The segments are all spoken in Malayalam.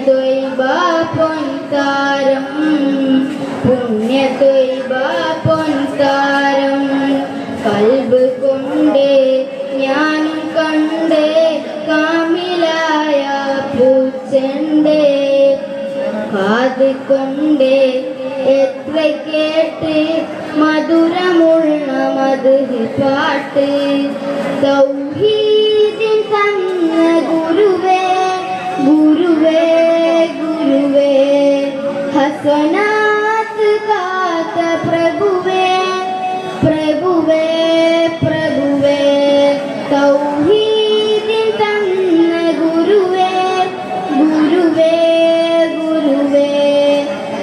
ത്വയ്ബ പൊൻതാരം പുണ്യ ത്വയ്ബ പൊൻതാരം കൽബ് കൊണ്ടേ ഞാനും കണ്ടേ കാമിലായ പൂച്ചെണ്ടേ കാത് കൊണ്ടേ എത്ര കേട്ട് മധുരമുള്ള മധുഹ് പാട്ട് തൗഹീദിൻ തന്ന ഗുരുവേ ഗുരുവേ ഗുരുവേ ഹസനാത്ത് കാത്ത പ്രഭുവേ പ്രഭുവേ പ്രഭുവേ തൗഹീദിൻ തന്ന ഗുരുവേ ഗുരുവേ ഗുരുവേ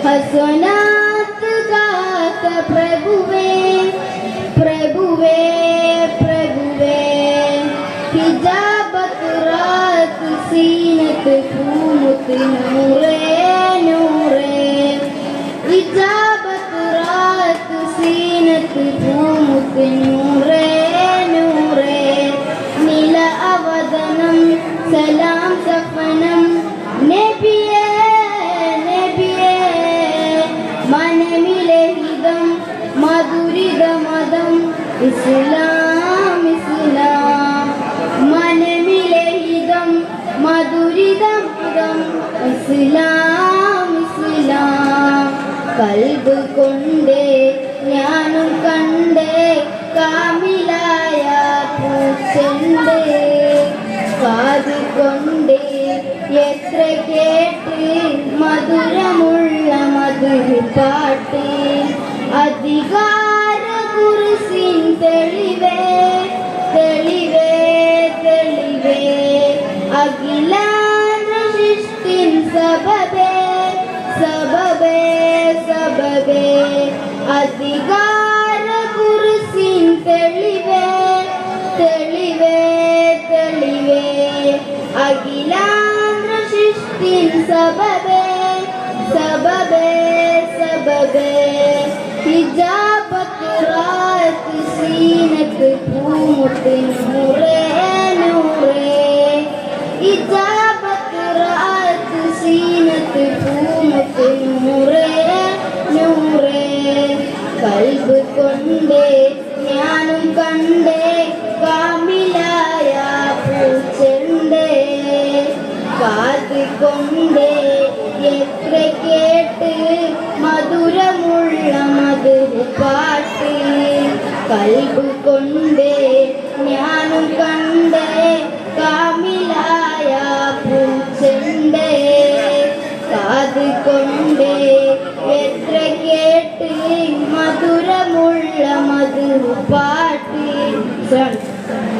ഹസനാത്ത് കാത്ത പ്രഭുവേ പ്രഭുവേ പ്രഭുവേ ഹിജാബത്ത് റാത്ത് സീനത്ത് പൂമുത്ത് നൂറേ നൂറേ ഹിജാബത്ത് റാത്ത് സീനത്ത് പൂമുത്ത് നൂറേ നൂറേ നില അവതനം സലാം സഫനം നബിയേ നബിയേ മനമിലെ ഹിതം മധുരിത മതം ഇസ്ലാം ഇസ്ലാം മനമിലെ ഹിതം മധുരിത മതം ഇസ്ലാം ഇസ്ലാം കൽബ് കൊണ്ടേ ഞാനും കണ്ടേ കാമിലായ പൂച്ചെണ്ടേ കാത് കൊണ്ടേ എത്ര കേട്ട് മധുരമുള്ള മധുര് പാട്ട് അധികാര കുരിശിൻ തെളിവേ തെളിവേ തെളിവേ അഖിലാന സൃഷ്ടിൻ സബബേ സബബേ സബബേ അധികാര കുരിശിൻ തെളിവേ തെളിവേ തെളിവേ അഖിലാന സൃഷ്ടിൻ സബബേ സബബേ സബബേ ഹിജാബത്ത് റാത്ത് സീനത്ത് പൂമുത്ത് നൂറേ നൂറേ ഹിജാബത്ത് റാത്ത് സീനത്ത് പൂമുത്ത് നൂറേ നൂറേ കൽബ് കൊണ്ടേ ഞാനും കണ്ടേ കാമിലായ പൂച്ചെണ്ടേ കാത് കൊണ്ടേ എത്ര കേട്ട് മധുരമുള്ള മധുര് പാട്ട് കൽബ് കൊണ്ടേ ഞാനും കണ്ടേ കാമിലായ പൂച്ചെണ്ടേ കാത് കൊണ്ടേ എത്ര കേട്ട് മധുരമുള്ള മധുര് പാട്ട്